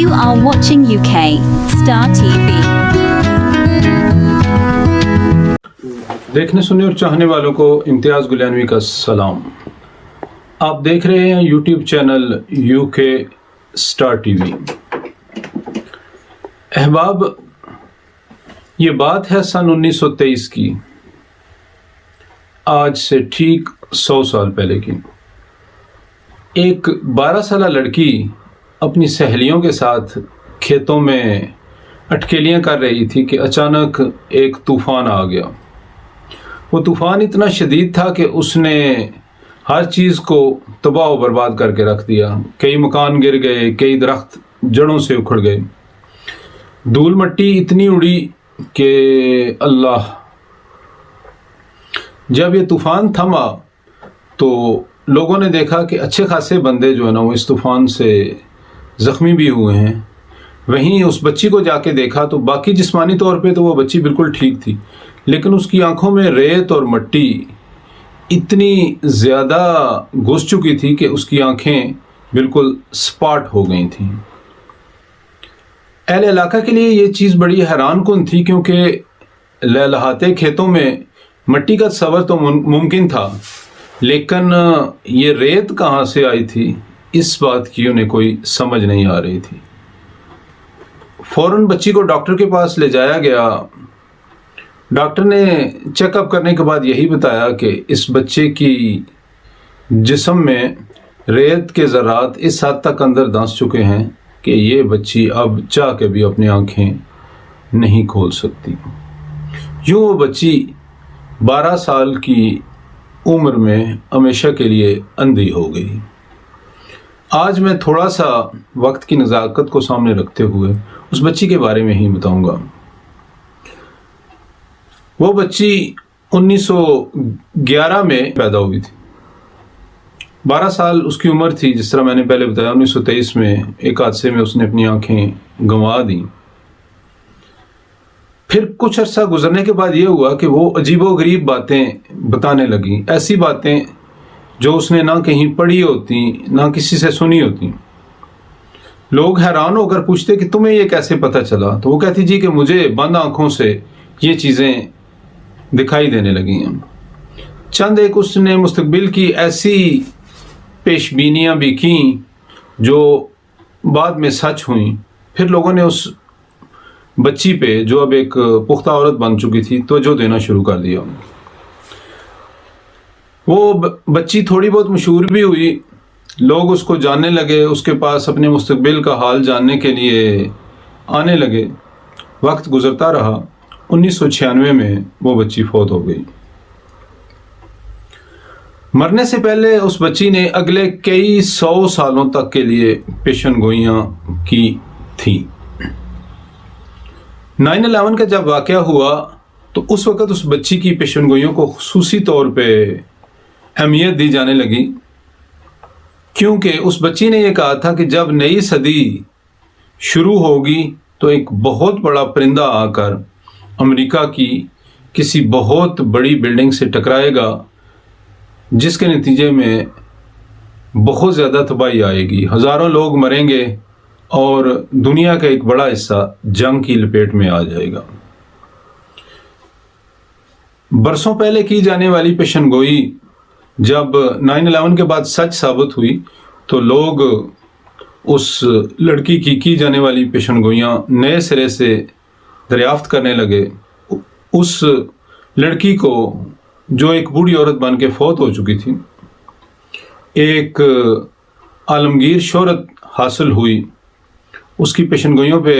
You are watching UK Star TV. देखने सुनने और चाहने वालों को इम्तियाज़ गुलियानवी का सलाम। आप देख रहे हैं YouTube channel UK star TV. अहबाब, ये बात है सन 1923 की, आज से ठीक 100 साल पहले की। एक 12 साल लड़की अपनी सहेलियों के साथ खेतों में अटकेलियाँ कर रही थी कि अचानक एक तूफ़ान आ गया। वो तूफ़ान इतना शदीद था कि उसने हर चीज़ को तबाह व बर्बाद करके रख दिया। कई मकान गिर गए, कई दरख्त जड़ों से उखड़ गए, धूल मट्टी इतनी उड़ी कि अल्लाह। जब ये तूफ़ान थमा तो लोगों ने देखा कि अच्छे खासे बंदे जो है ना वो इस तूफ़ान से ज़ख्मी भी हुए हैं। वहीं उस बच्ची को जाके देखा तो बाकी जिस्मानी तौर पे तो वो बच्ची बिल्कुल ठीक थी, लेकिन उसकी आंखों में रेत और मट्टी इतनी ज़्यादा घुस चुकी थी कि उसकी आंखें बिल्कुल स्पॉट हो गई थीं। अहले इलाका के लिए ये चीज़ बड़ी हैरान कुन थी, क्योंकि लहलहाते खेतों में मट्टी का तस्वर तो मुमकिन था, लेकिन ये रेत कहाँ से आई थी इस बात की उन्हें कोई समझ नहीं आ रही थी। फ़ौरन बच्ची को डॉक्टर के पास ले जाया गया। डॉक्टर ने चेकअप करने के बाद यही बताया कि इस बच्चे की जिस्म में रेत के ज़रात इस हद तक अंदर धंस चुके हैं कि ये बच्ची अब चाह के भी अपनी आंखें नहीं खोल सकती। यूँ वो बच्ची 12 साल की उम्र में हमेशा के लिए अंधी हो गई। आज मैं थोड़ा सा वक्त की नज़ाकत को सामने रखते हुए उस बच्ची के बारे में ही बताऊंगा। वो बच्ची 1911 में पैदा हुई थी। 12 साल उसकी उम्र थी। जिस तरह मैंने पहले बताया, 1923 में एक हादसे में उसने अपनी आंखें गंवा दी। फिर कुछ अरसा गुजरने के बाद ये हुआ कि वो अजीबोगरीब बातें बताने लगी, ऐसी बातें जो उसने ना कहीं पढ़ी होती ना किसी से सुनी होती। लोग हैरान होकर पूछते कि तुम्हें ये कैसे पता चला? तो वो कहती जी कि मुझे बंद आंखों से ये चीज़ें दिखाई देने लगी हैं। चंद एक उसने मुस्तकबिल की ऐसी पेशबीनियाँ भी की जो बाद में सच हुई। फिर लोगों ने उस बच्ची पे, जो अब एक पुख्ता औरत बन चुकी थी, तवज्जो देना शुरू कर दिया। वो बच्ची थोड़ी बहुत मशहूर भी हुई, लोग उसको जानने लगे, उसके पास अपने मुस्तकबिल का हाल जानने के लिए आने लगे। वक्त गुजरता रहा। 1996 में वो बच्ची फौत हो गई। मरने से पहले उस बच्ची ने अगले कई 100 सालों तक के लिए पेशन गोइयाँ की थी। 9/11 का जब वाक़या हुआ तो उस वक़्त उस बच्ची की पेशन गोइयों को खुसूसी तौर पे अहमियत दी जाने लगी, क्योंकि उस बच्ची ने यह कहा था कि जब नई सदी शुरू होगी तो एक बहुत बड़ा परिंदा आकर अमेरिका की किसी बहुत बड़ी बिल्डिंग से टकराएगा, जिसके नतीजे में बहुत ज़्यादा तबाही आएगी, हज़ारों लोग मरेंगे और दुनिया का एक बड़ा हिस्सा जंग की लपेट में आ जाएगा। बरसों पहले की जाने वाली पेशन गोई जब 9/11 के बाद सच साबित हुई तो लोग उस लड़की की जाने वाली पेशन गोइयाँ नए सिरे से दरियाफ्त करने लगे। उस लड़की को, जो एक बूढ़ी औरत बन के फौत हो चुकी थी, एक आलमगीर शोहरत हासिल हुई। उसकी पेशन गोइयों पे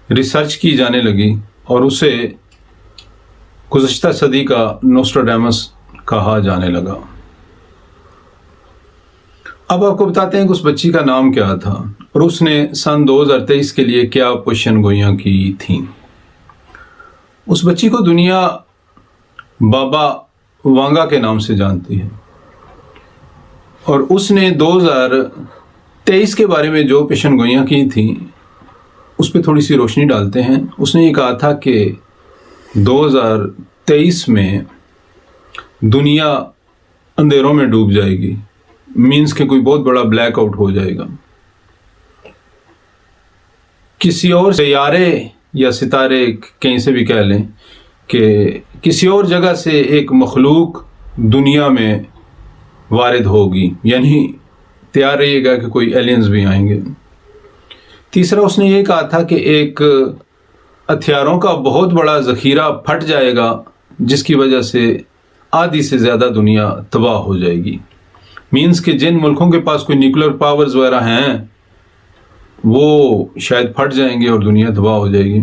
रिसर्च की जाने लगी और उसे गुज़श्ता सदी का नोस्ट्राडामस कहा जाने लगा। अब आपको बताते हैं कि उस बच्ची का नाम क्या था और उसने सन 2023 के लिए क्या पेशन गोइयाँ की थीं। उस बच्ची को दुनिया बाबा वांगा के नाम से जानती है और उसने 2023 के बारे में जो पेशन गोइयाँ की थी उस पर थोड़ी सी रोशनी डालते हैं। उसने ये कहा था कि 2023 में दुनिया अंधेरों में डूब जाएगी, मीन्स कि कोई बहुत बड़ा ब्लैकआउट हो जाएगा। کسی اور سیارے یا ستارے کہیں سے بھی کہہ لیں کہ کسی اور جگہ سے ایک مخلوق دنیا میں وارد ہوگی، یعنی تیار رہیے گا کہ کوئی ایلینز بھی آئیں گے۔ تیسرا اس نے یہ کہا تھا کہ ایک ہتھیاروں کا بہت بڑا ذخیرہ پھٹ جائے گا جس کی وجہ سے آدھی سے زیادہ دنیا تباہ ہو جائے گی۔ مینس کہ جن ملکوں کے پاس کوئی نیوکلیر پاورز وغیرہ ہیں وہ شاید پھٹ جائیں گے اور دنیا تباہ ہو جائے گی۔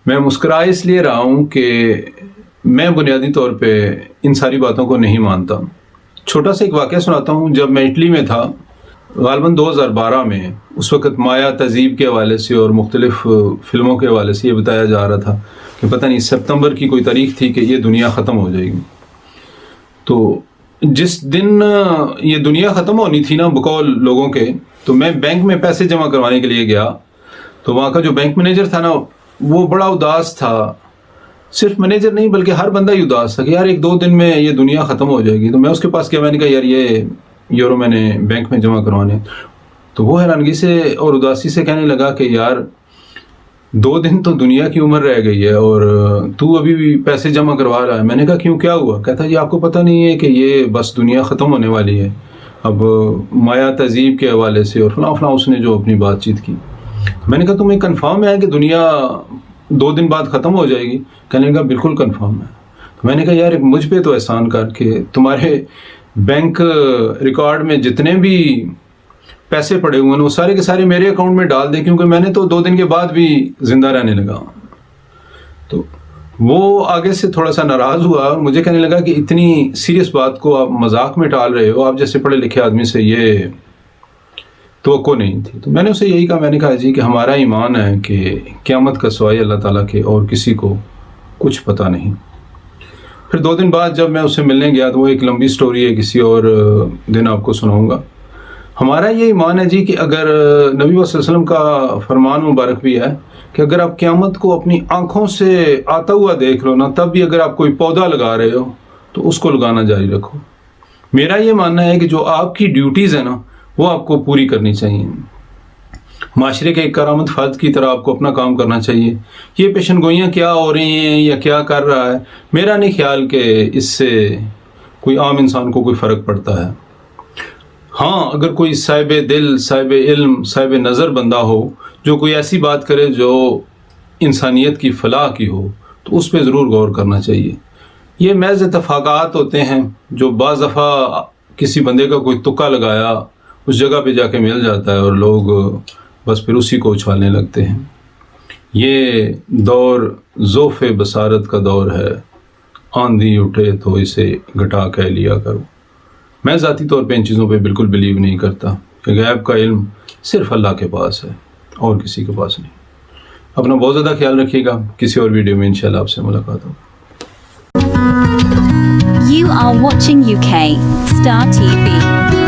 میں مسکرا اس لیے رہا ہوں کہ میں بنیادی طور پہ ان ساری باتوں کو نہیں مانتا۔ چھوٹا سا ایک واقعہ سناتا ہوں۔ جب میں اٹلی میں تھا غالباً 2012 میں، اس وقت مایا تہذیب کے حوالے سے اور مختلف فلموں کے حوالے سے یہ بتایا جا رہا تھا کہ پتہ نہیں ستمبر کی کوئی تاریخ تھی کہ یہ دنیا ختم ہو جائے گی۔ تو جس دن یہ دنیا ختم ہونی تھی نا بقول لوگوں کے، تو میں بینک میں پیسے جمع کروانے کے لیے گیا، تو وہاں کا جو بینک مینیجر تھا نا وہ بڑا اداس تھا۔ صرف مینیجر نہیں بلکہ ہر بندہ ہی اداس تھا کہ یار 1-2 دن میں یہ دنیا ختم ہو جائے گی۔ تو میں اس کے پاس گیا، میں نے کہا یار یہ یورو میں نے بینک میں جمع کروانے۔ تو وہ حیرانگی سے اور اداسی سے کہنے لگا کہ یار 2 دن تو دنیا کی عمر رہ گئی ہے اور تو ابھی بھی پیسے جمع کروا رہا ہے۔ میں نے کہا کیوں، کیا ہوا؟ کہتا جی آپ کو پتہ نہیں ہے کہ یہ بس دنیا ختم ہونے والی ہے، اب مایا تہذیب کے حوالے سے اور فلاں فلاں اس نے جو اپنی بات چیت کی۔ میں نے کہا تمہیں کنفرم ہے کہ دنیا 2 دن بعد ختم ہو جائے گی؟ کہنے کا بالکل کنفرم ہے۔ میں نے کہا یار مجھ پہ تو احسان کر کے تمہارے بینک ریکارڈ میں جتنے بھی پیسے پڑے ہوئے ہیں وہ سارے کے سارے میرے اکاؤنٹ میں ڈال دیں، کیونکہ میں نے تو 2 دن کے بعد بھی زندہ رہنے لگا۔ تو وہ آگے سے تھوڑا سا ناراض ہوا اور مجھے کہنے لگا کہ اتنی سیریس بات کو آپ مذاق میں ٹال رہے ہو، آپ جیسے پڑھے لکھے آدمی سے یہ توقع نہیں تھی۔ تو میں نے اسے یہی کہا، میں نے کہا جی کہ ہمارا ایمان ہے کہ قیامت کا سوائے اللہ تعالیٰ کے اور کسی کو کچھ پتہ نہیں۔ پھر 2 دن بعد جب میں اسے ملنے گیا تو وہ ایک لمبی سٹوری ہے، کسی اور دن آپ کو سناؤں گا۔ ہمارا یہ ایمان ہے جی کہ اگر نبی صلی اللہ علیہ وسلم کا فرمان مبارک بھی ہے کہ اگر آپ قیامت کو اپنی آنکھوں سے آتا ہوا دیکھ لو نا، تب بھی اگر آپ کوئی پودا لگا رہے ہو تو اس کو لگانا جاری رکھو۔ میرا یہ ماننا ہے کہ جو آپ کی ڈیوٹیز ہیں نا وہ آپ کو پوری کرنی چاہیے۔ معاشرے کے ایک کارآمد فرد کی طرح آپ کو اپنا کام کرنا چاہیے۔ یہ پیشن گوئیاں کیا ہو رہی ہیں یا کیا کر رہا ہے، میرا نہیں خیال کہ اس سے کوئی عام انسان کو کوئی فرق پڑتا ہے۔ ہاں اگر کوئی صاحب دل، صاحب علم، صاحب نظر بندہ ہو جو کوئی ایسی بات کرے جو انسانیت کی فلاح کی ہو تو اس پہ ضرور غور کرنا چاہیے۔ یہ محض اتفاقات ہوتے ہیں جو بعض دفعہ کسی بندے کا کوئی تکا لگایا اس جگہ پہ جا کے مل جاتا ہے اور لوگ بس پھر اسی کو اچھالنے لگتے ہیں۔ یہ دور ذوف بصارت کا دور ہے، آندھی اٹھے تو اسے گھٹا کہہ لیا کرو۔ میں ذاتی طور پہ ان چیزوں پہ بالکل بلیو نہیں کرتا کہ غیب کا علم صرف اللہ کے پاس ہے اور کسی کے پاس نہیں۔ اپنا بہت زیادہ خیال رکھیے گا، کسی اور ویڈیو میں انشاءاللہ آپ سے ملاقات ہوگی۔ You are watching UK Star TV.